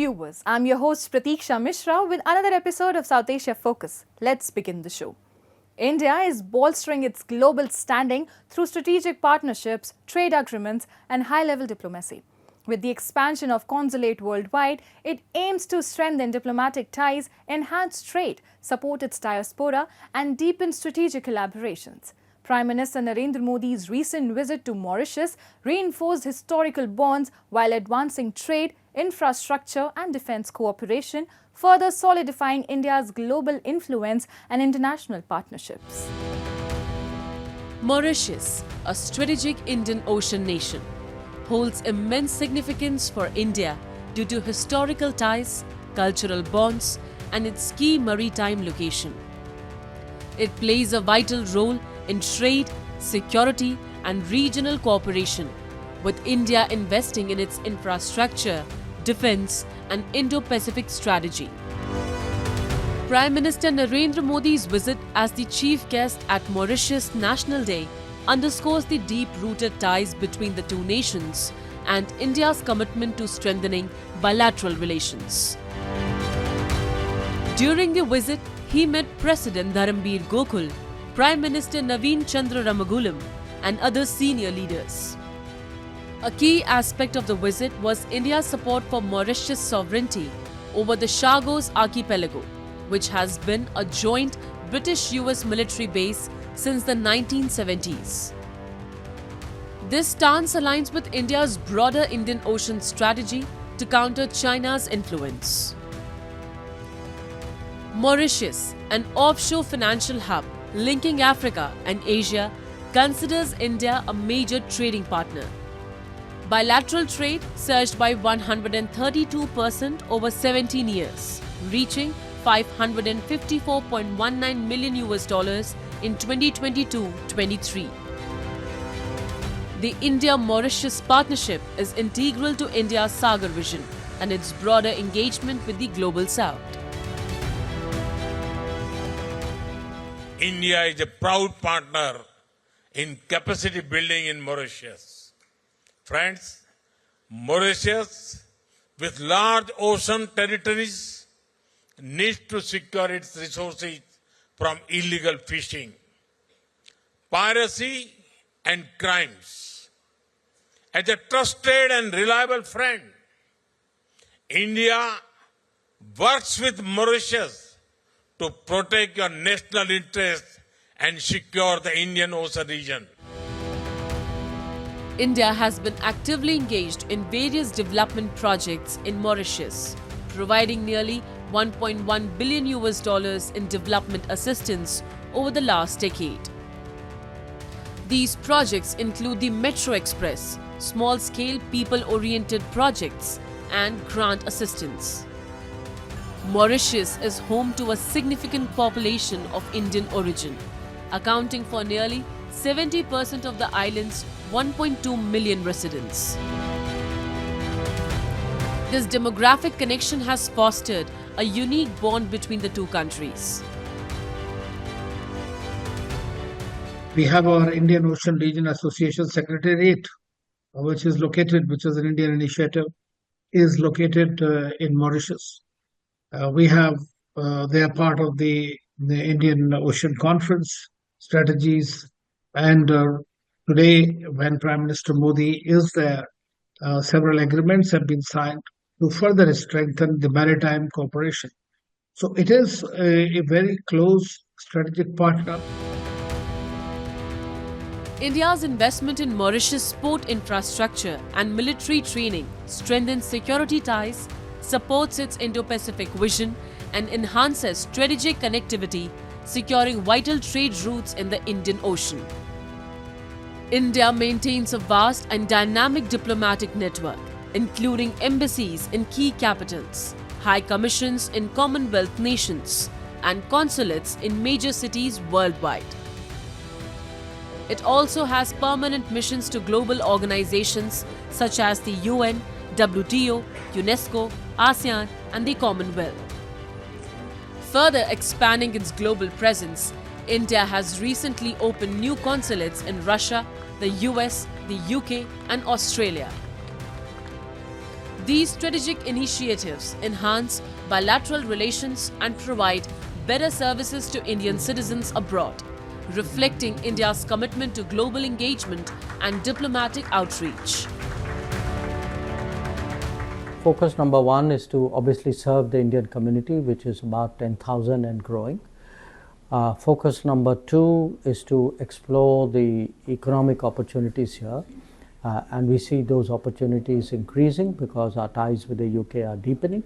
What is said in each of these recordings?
viewers, I'm your host Pratiksha Mishra with another episode of South Asia Focus. Let's begin the show. India is bolstering its global standing through strategic partnerships, trade agreements and high-level diplomacy. With the expansion of consulate worldwide, it aims to strengthen diplomatic ties, enhance trade, support its diaspora and deepen strategic collaborations. Prime Minister Narendra Modi's recent visit to Mauritius reinforced historical bonds while advancing trade, infrastructure and defence cooperation, further solidifying India's global influence and international partnerships. Mauritius, a strategic Indian Ocean nation, holds immense significance for India due to historical ties, cultural bonds and its key maritime location. It plays a vital role in trade, security and regional cooperation, with India investing in its infrastructure, defence and Indo-Pacific strategy. Prime Minister Narendra Modi's visit as the chief guest at Mauritius National Day underscores the deep-rooted ties between the two nations and India's commitment to strengthening bilateral relations. During the visit, he met President Dharambir Gokul, Prime Minister Naveen Chandra Ramagulam and other senior leaders. A key aspect of the visit was India's support for Mauritius' sovereignty over the Chagos archipelago, which has been a joint British-US military base since the 1970s. This stance aligns with India's broader Indian Ocean strategy to counter China's influence. Mauritius, an offshore financial hub linking Africa and Asia, considers India a major trading partner. Bilateral trade surged by 132% over 17 years, reaching $554.19 million in 2022-23. The India-Mauritius partnership is integral to India's Sagar vision and its broader engagement with the Global South. India is a proud partner in capacity building in Mauritius. Friends, Mauritius, with large ocean territories, needs to secure its resources from illegal fishing, piracy and crimes. As a trusted and reliable friend, India works with Mauritius to protect your national interests and secure the Indian Ocean region. India has been actively engaged in various development projects in Mauritius, providing nearly $1.1 billion in development assistance over the last decade. These projects include the Metro Express, small-scale people-oriented projects, and grant assistance. Mauritius is home to a significant population of Indian origin, accounting for nearly 70% of the island's 1.2 million residents. This demographic connection has fostered a unique bond between the two countries. We have our Indian Ocean Region Association Secretariat, which is an Indian initiative, is located in Mauritius. They are part of the Indian Ocean Conference strategies, and today, when Prime Minister Modi is there, several agreements have been signed to further strengthen the maritime cooperation. So it is a very close strategic partner. India's investment in Mauritius port infrastructure and military training strengthens security ties, supports its Indo-Pacific vision, and enhances strategic connectivity, securing vital trade routes in the Indian Ocean. India maintains a vast and dynamic diplomatic network, including embassies in key capitals, high commissions in Commonwealth nations, and consulates in major cities worldwide. It also has permanent missions to global organizations such as the UN, WTO, UNESCO, ASEAN, and the Commonwealth. Further expanding its global presence, India has recently opened new consulates in Russia, the US, the UK, and Australia. These strategic initiatives enhance bilateral relations and provide better services to Indian citizens abroad, reflecting India's commitment to global engagement and diplomatic outreach. Focus number one is to obviously serve the Indian community, which is about 10,000 and growing. Focus number two is to explore the economic opportunities here. And we see those opportunities increasing because our ties with the UK are deepening.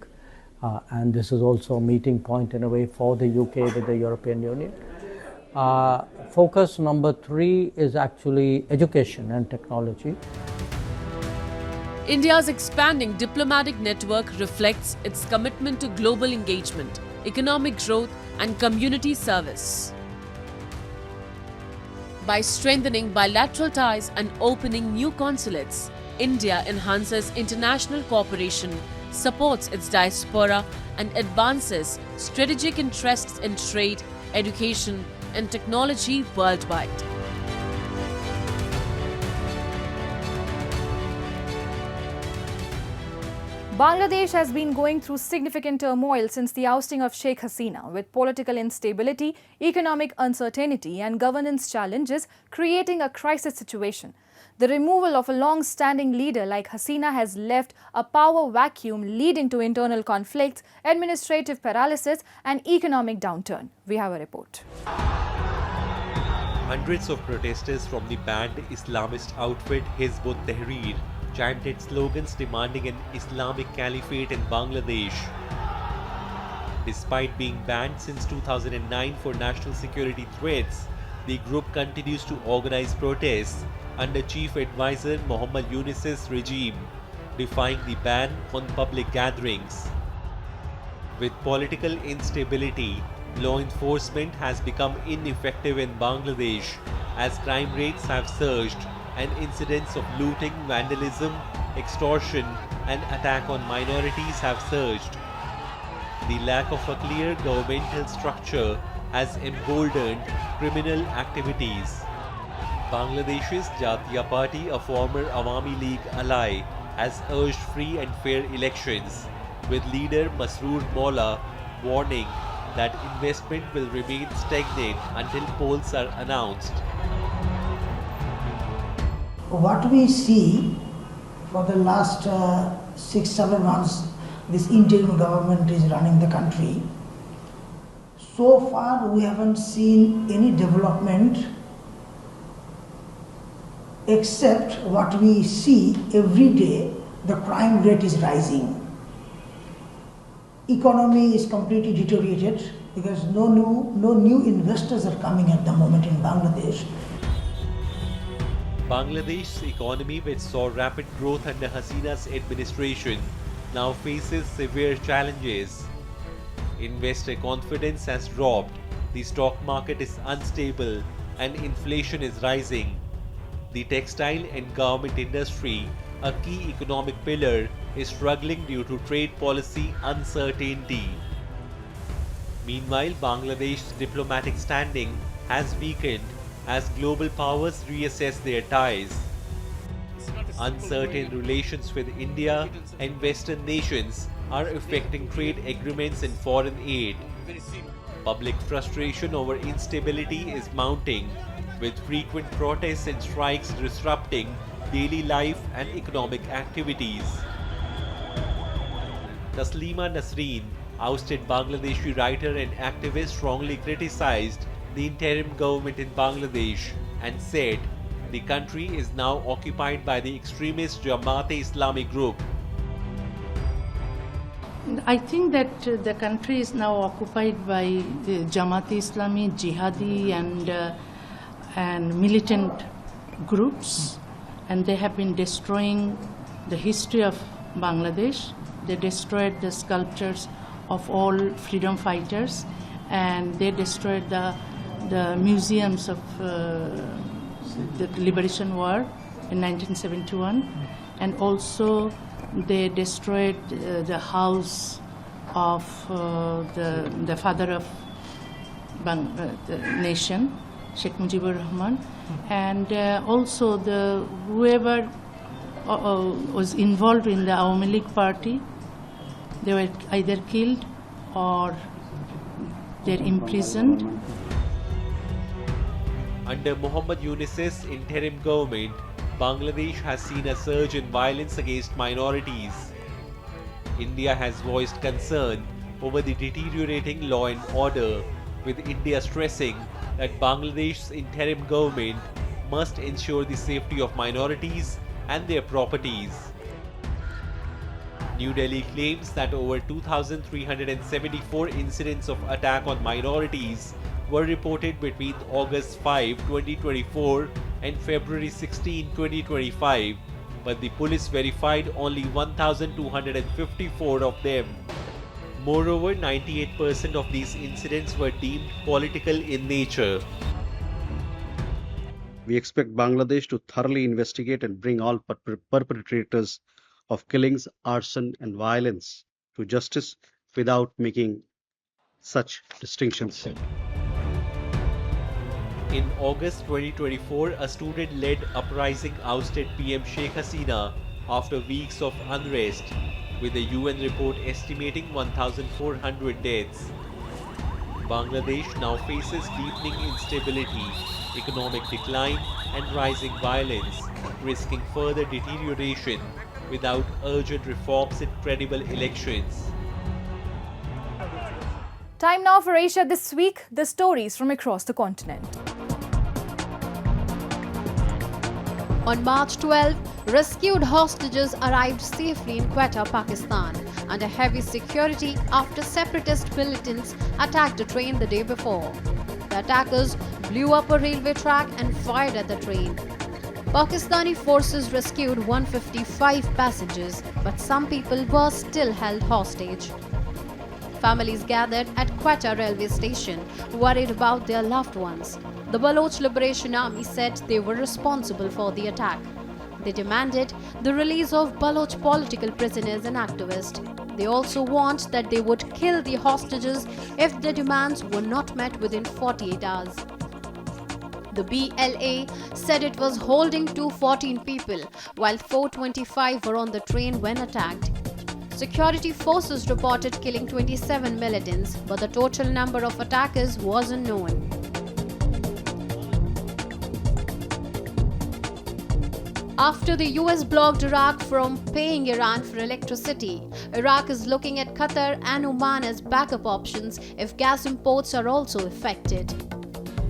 And this is also a meeting point in a way for the UK with the European Union. Focus number three is actually education and technology. India's expanding diplomatic network reflects its commitment to global engagement, economic growth, and community service. By strengthening bilateral ties and opening new consulates, India enhances international cooperation, supports its diaspora, and advances strategic interests in trade, education, and technology worldwide. Bangladesh has been going through significant turmoil since the ousting of Sheikh Hasina, with political instability, economic uncertainty and governance challenges creating a crisis situation. The removal of a long-standing leader like Hasina has left a power vacuum leading to internal conflicts, administrative paralysis and economic downturn. We have a report. Hundreds of protesters from the banned Islamist outfit Hizb ut-Tahrir chanted slogans demanding an Islamic caliphate in Bangladesh. Despite being banned since 2009 for national security threats, the group continues to organize protests under Chief Advisor Muhammad Yunus's regime, defying the ban on public gatherings. With political instability, law enforcement has become ineffective in Bangladesh as crime rates have surged and incidents of looting, vandalism, extortion and attack on minorities have surged. The lack of a clear governmental structure has emboldened criminal activities. Bangladesh's Jatiya Party, a former Awami League ally, has urged free and fair elections, with leader Masroor Molla warning that investment will remain stagnant until polls are announced. What we see for the last 6-7 months, this interim government is running the country. So far, we haven't seen any development except what we see every day, the crime rate is rising. Economy is completely deteriorated because no new investors are coming at the moment in Bangladesh. Bangladesh's economy, which saw rapid growth under Hasina's administration, now faces severe challenges. Investor confidence has dropped, the stock market is unstable, and inflation is rising. The textile and garment industry, a key economic pillar, is struggling due to trade policy uncertainty. Meanwhile, Bangladesh's diplomatic standing has weakened as global powers reassess their ties. Uncertain relations with India and Western nations are affecting trade agreements and foreign aid. Public frustration over instability is mounting, with frequent protests and strikes disrupting daily life and economic activities. Taslima Nasreen, ousted Bangladeshi writer and activist, strongly criticized the interim government in Bangladesh and said the country is now occupied by the extremist Jamaat-e-Islami group. I think that the country is now occupied by the Jamaat-e-Islami, jihadi and militant groups, and they have been destroying the history of Bangladesh. They destroyed the sculptures of all freedom fighters, and they destroyed the museums of the Liberation War in 1971, and also they destroyed the house of the father of the nation, Sheikh Mujibur Rahman, and also whoever was involved in the Awami League party. They were either killed or they're imprisoned. Under Muhammad Yunus's interim government, Bangladesh has seen a surge in violence against minorities. India has voiced concern over the deteriorating law and order, with India stressing that Bangladesh's interim government must ensure the safety of minorities and their properties. New Delhi claims that over 2,374 incidents of attack on minorities were reported between August 5, 2024 and February 16, 2025, but the police verified only 1,254 of them. Moreover, 98% of these incidents were deemed political in nature. We expect Bangladesh to thoroughly investigate and bring all perpetrators of killings, arson, and violence to justice without making such distinctions. In August 2024, a student-led uprising ousted PM Sheikh Hasina after weeks of unrest, with the UN report estimating 1,400 deaths. Bangladesh now faces deepening instability, economic decline, and rising violence, risking further deterioration without urgent reforms and credible elections. Time now for Asia This Week, the stories from across the continent. On March 12, rescued hostages arrived safely in Quetta, Pakistan, under heavy security after separatist militants attacked a train the day before. The attackers blew up a railway track and fired at the train. Pakistani forces rescued 155 passengers, but some people were still held hostage. Families gathered at Quetta railway station, worried about their loved ones. The Baloch Liberation Army said they were responsible for the attack. They demanded the release of Baloch political prisoners and activists. They also warned that they would kill the hostages if their demands were not met within 48 hours. The BLA said it was holding 214 people, while 425 were on the train when attacked. Security forces reported killing 27 militants, but the total number of attackers wasn't known. After the US blocked Iraq from paying Iran for electricity, Iraq is looking at Qatar and Oman as backup options if gas imports are also affected.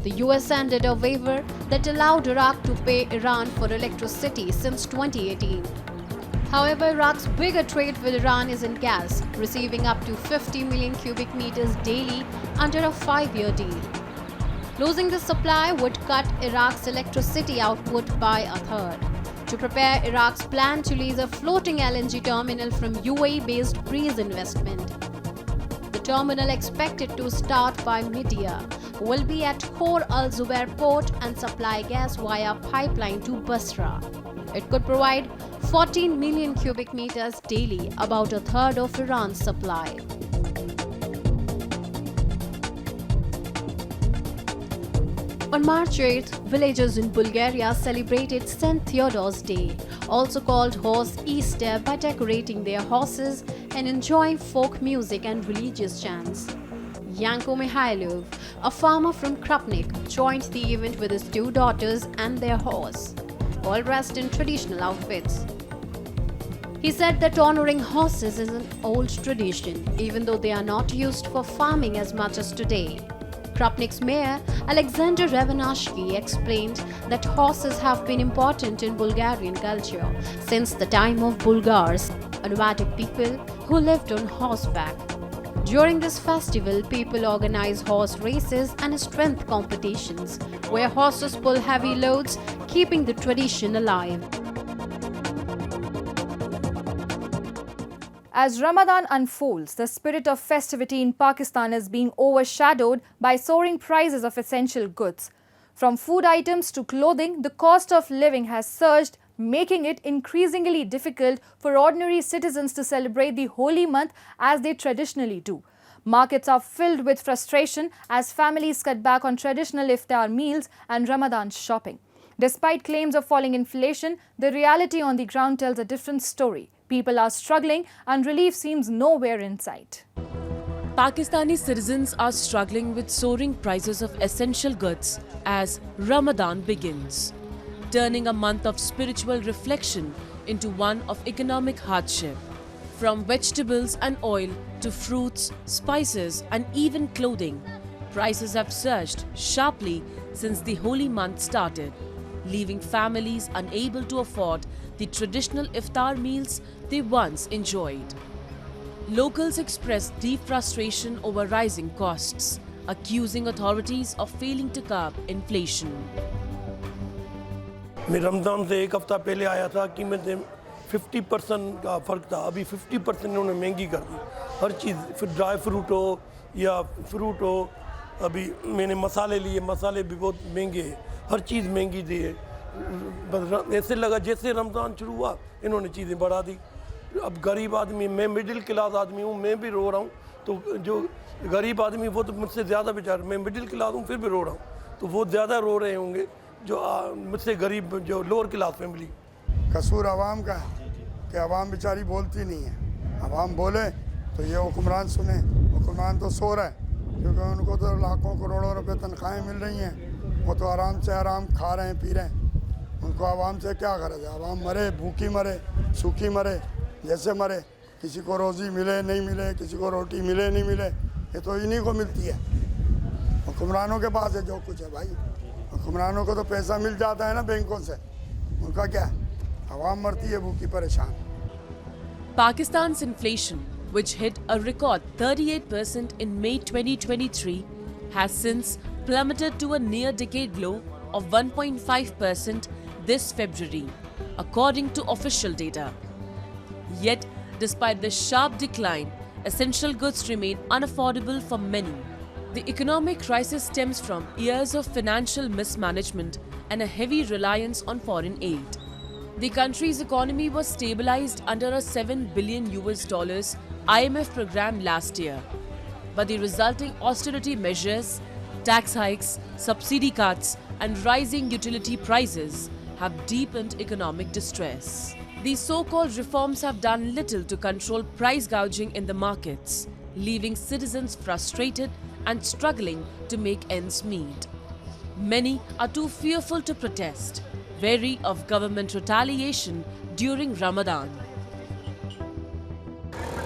The US ended a waiver that allowed Iraq to pay Iran for electricity since 2018. However, Iraq's bigger trade with Iran is in gas, receiving up to 50 million cubic meters daily under a 5-year deal. Losing this supply would cut Iraq's electricity output by a third. To prepare Iraq's plan to lease a floating LNG terminal from UAE-based Breeze Investment. The terminal, expected to start by mid-year, will be at Khor al-Zubair port and supply gas via pipeline to Basra. It could provide 14 million cubic meters daily, about a third of Iran's supply. On March 8th, villagers in Bulgaria celebrated St. Theodore's Day, also called Horse Easter, by decorating their horses and enjoying folk music and religious chants. Yanko Mihailov, a farmer from Krupnik, joined the event with his 2 daughters and their horse, all dressed in traditional outfits. He said that honoring horses is an old tradition, even though they are not used for farming as much as today. Krupnik's mayor, Alexander Revanashki, explained that horses have been important in Bulgarian culture since the time of Bulgars, a nomadic people who lived on horseback. During this festival, people organize horse races and strength competitions, where horses pull heavy loads, keeping the tradition alive. As Ramadan unfolds, the spirit of festivity in Pakistan is being overshadowed by soaring prices of essential goods. From food items to clothing, the cost of living has surged, making it increasingly difficult for ordinary citizens to celebrate the holy month as they traditionally do. Markets are filled with frustration as families cut back on traditional iftar meals and Ramadan shopping. Despite claims of falling inflation, the reality on the ground tells a different story. People are struggling and relief seems nowhere in sight. Pakistani citizens are struggling with soaring prices of essential goods as Ramadan begins, turning a month of spiritual reflection into one of economic hardship. From vegetables and oil to fruits, spices and even clothing, prices have surged sharply since the holy month started, leaving families unable to afford the traditional iftar meals they once enjoyed. Locals expressed deep frustration over rising costs, accusing authorities of failing to curb inflation. मैं रमज़ान से एक हफ़्ता पहले आया था कि मैं 50% का फ़र्क था, अभी 50% इन्होंने महंगी कर दी हर चीज़, फिर ड्राई फ्रूट हो या फ्रूट हो, अभी मैंने मसाले लिए, मसाले भी बहुत महंगे हैं, हर चीज़ महंगी दी है। ऐसे लगा जैसे रमज़ान शुरू हुआ इन्होंने चीज़ें बढ़ा दी। अब गरीब आदमी, मैं मिडिल क्लास आदमी हूँ, मैं भी रो रहा हूँ, तो जो गरीब आदमी वो तो मुझसे ज़्यादा बेचारे, मैं मिडिल क्लास हूँ फिर भी रो रहा हूँ, तो वो ज़्यादा रो रहे होंगे जो मुझसे गरीब, जो लोअर क्लास फैमिली। कसूर आवाम का है कि आवाम बेचारी बोलती नहीं है, आवाम बोले तो ये हुक्मरान सुने, हुक्मरान तो सो रहा है क्योंकि उनको तो लाखों करोड़ों रुपए तनख्वाहें मिल रही हैं, वो तो आराम से आराम खा रहे हैं पी रहे हैं, उनको आवाम से क्या गरज है? आवाम मरे, भूखी मरे, सूखी मरे, जैसे मरे, किसी को रोज़ी मिले नहीं मिले, किसी को रोटी मिले नहीं मिले, ये तो इन्हीं को मिलती है। हुक्मरानों के पास है जो कुछ है भाई, हुक्मरानों को तो पैसा मिल जाता है ना बैंकों से, उनका क्या है? आवाम मरती है भूखी परेशान। Pakistan's inflation, which hit a record 38% in May 2023, has since plummeted to a near-decade low of 1.5% this February, according to official data. Yet, despite the sharp decline, essential goods remain unaffordable for many. The economic crisis stems from years of financial mismanagement and a heavy reliance on foreign aid. The country's economy was stabilized under a $7 billion IMF program last year. But the resulting austerity measures, tax hikes, subsidy cuts, and rising utility prices have deepened economic distress. These so-called reforms have done little to control price gouging in the markets, leaving citizens frustrated and struggling to make ends meet. Many are too fearful to protest, wary of government retaliation during Ramadan.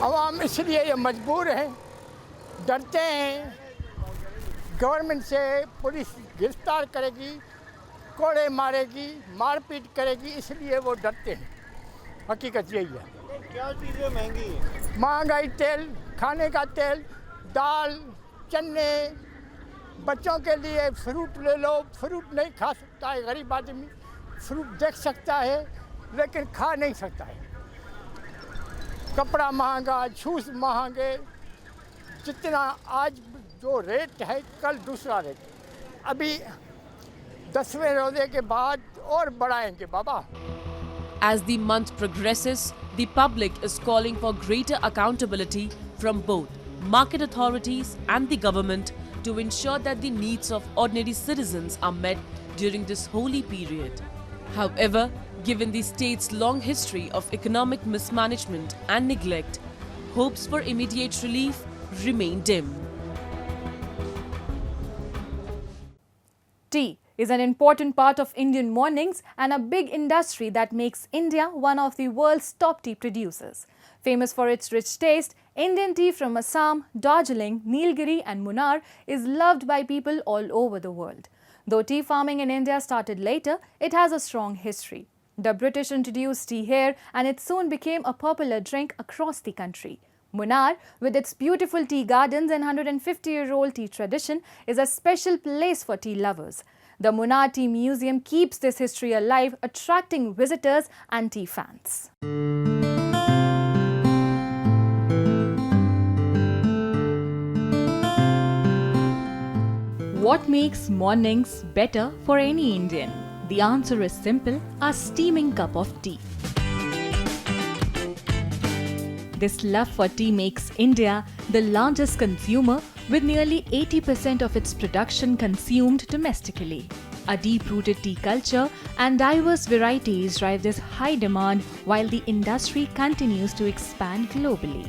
आवाम इसलिए ये मजबूर हैं, डरते हैं, government से police गिरफ्तार करेगी, कोड़े मारेगी, मारपीट करेगी, इसलिए वो डरते हैं। हकीकत यही है। क्या चीज़ें महंगी हैं? महंगाई, तेल, खाने का तेल, दाल, चने, बच्चों के लिए फ्रूट ले लो, फ्रूट नहीं खा सकता है गरीब आदमी, फ्रूट देख सकता है लेकिन खा नहीं सकता है। कपड़ा महंगा, जूस महंगे, जितना आज जो रेट है कल दूसरा रेट, अभी 10वें रोजे के बाद और बढ़ाएंगे बाबा। As the month progresses, the public is calling for greater accountability from both market authorities and the government to ensure that the needs of ordinary citizens are met during this holy period. However, given the state's long history of economic mismanagement and neglect, hopes for immediate relief remain dim. Tea is an important part of Indian mornings and a big industry that makes India one of the world's top tea producers. Famous for its rich taste, Indian tea from Assam, Darjeeling, Nilgiri and Munnar is loved by people all over the world. Though tea farming in India started later, it has a strong history. The British introduced tea here and it soon became a popular drink across the country. Munnar, with its beautiful tea gardens and 150-year-old tea tradition, is a special place for tea lovers. The Munnar Tea Museum keeps this history alive, attracting visitors and tea fans. What makes mornings better for any Indian? The answer is simple: a steaming cup of tea. This love for tea makes India the largest consumer, with nearly 80% of its production consumed domestically. A deep-rooted tea culture and diverse varieties drive this high demand while the industry continues to expand globally.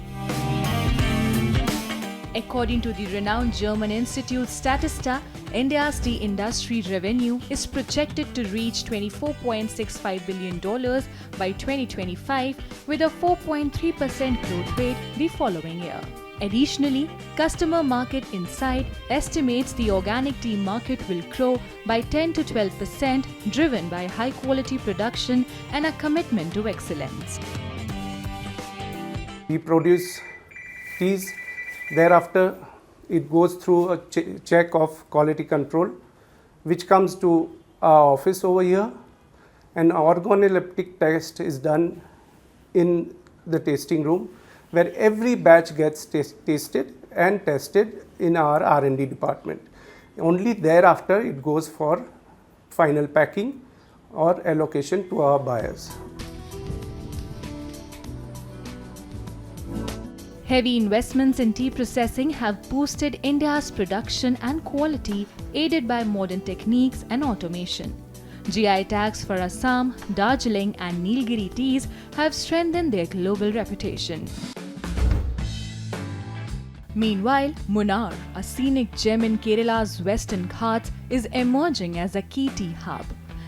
According to the renowned German institute Statista, India's tea industry revenue is projected to reach $24.65 billion by 2025 with a 4.3% growth rate the following year. Additionally, Customer Market Insight estimates the organic tea market will grow by 10 to 12%, driven by high-quality production and a commitment to excellence. We produce teas. Thereafter, it goes through a check of quality control, which comes to our office over here. An organoleptic test is done in the tasting room, where every batch gets tasted and tested in our R&D department. Only thereafter it goes for final packing or allocation to our buyers. Heavy investments in tea processing have boosted India's production and quality, aided by modern techniques and automation. GI tags for Assam, Darjeeling and Nilgiri teas have strengthened their global reputation. Meanwhile, Munnar, a scenic gem in Kerala's Western Ghats, is emerging as a key tea hub.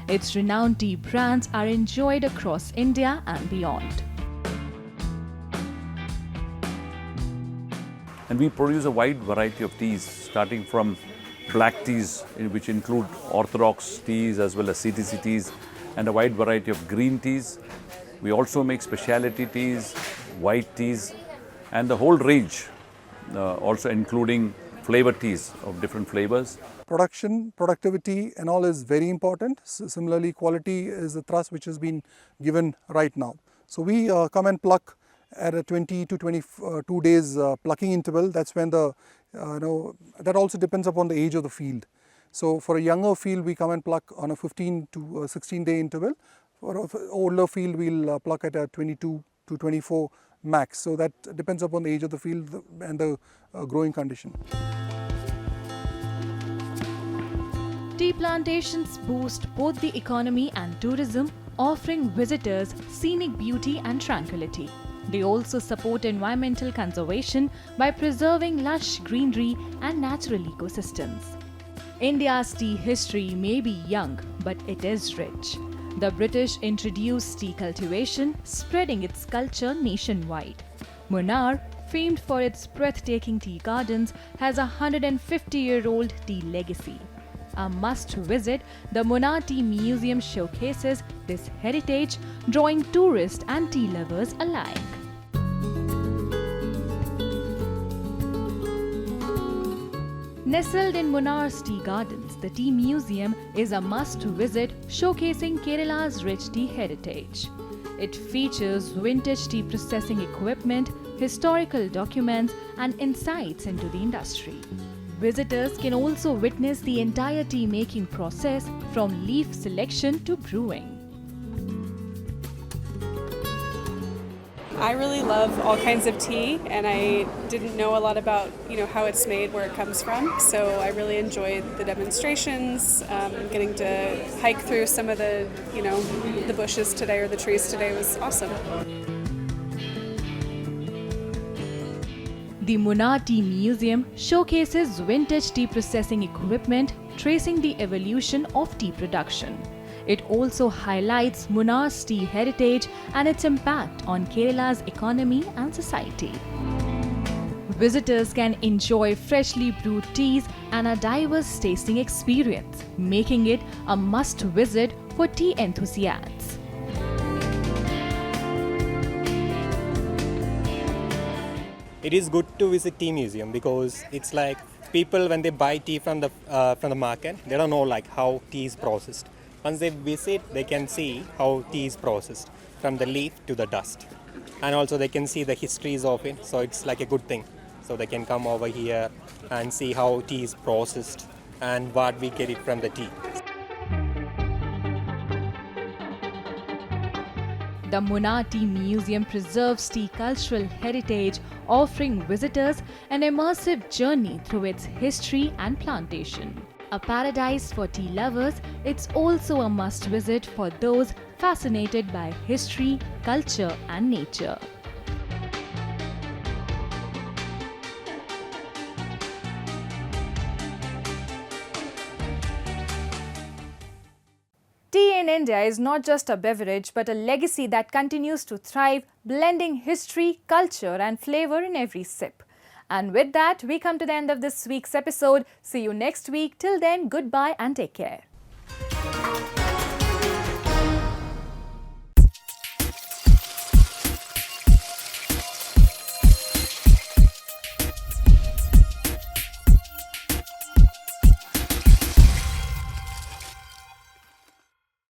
Its renowned tea brands are enjoyed across India and beyond. And we produce a wide variety of teas, starting from black teas, which include orthodox teas as well as CTC teas, and a wide variety of green teas. We also make specialty teas, white teas, and the whole range, also including flavor teas of different flavors. Production, productivity and all is very important. Similarly, quality is the thrust which has been given right now. So we come and pluck at a 20 to 22 days plucking interval. That's when the, that also depends upon the age of the field. So for a younger field, we come and pluck on a 15 to 16 day interval. For an older field, we'll pluck at a 22 to 24 max. So that depends upon the age of the field and the growing condition. Tea plantations boost both the economy and tourism, offering visitors scenic beauty and tranquility. They also support environmental conservation by preserving lush greenery and natural ecosystems. India's tea history may be young, but it is rich. The British introduced tea cultivation, spreading its culture nationwide. Munnar, famed for its breathtaking tea gardens, has a 150-year-old tea legacy. A must-visit, the Munnar Tea Museum showcases this heritage, drawing tourists and tea lovers alike. Nestled in Munnar's tea gardens, the Tea Museum is a must-visit, showcasing Kerala's rich tea heritage. It features vintage tea processing equipment, historical documents, and insights into the industry. Visitors can also witness the entire tea making process, from leaf selection to brewing. I really love all kinds of tea, and I didn't know a lot about how it's made, where it comes from. So I really enjoyed the demonstrations. Getting to hike through some of the the bushes today or the trees today was awesome. The Munnar Tea Museum showcases vintage tea processing equipment, tracing the evolution of tea production. It also highlights Munnar's tea heritage and its impact on Kerala's economy and society. Visitors can enjoy freshly brewed teas and a diverse tasting experience, making it a must-visit for tea enthusiasts. It is good to visit tea museum because it's like people, when they buy tea from the market, they don't know how tea is processed. Once they visit, they can see how tea is processed from the leaf to the dust, and also they can see the histories of it. So it's like a good thing. So they can come over here and see how tea is processed and what we get it from the tea. The Munnar Tea Museum preserves tea cultural heritage, offering visitors an immersive journey through its history and plantation. A paradise for tea lovers, it's also a must visit for those fascinated by history, culture and nature. Tea in India is not just a beverage but a legacy that continues to thrive, blending history, culture and flavor in every sip. And with that, we come to the end of this week's episode. See you next week. Till then, goodbye and take care.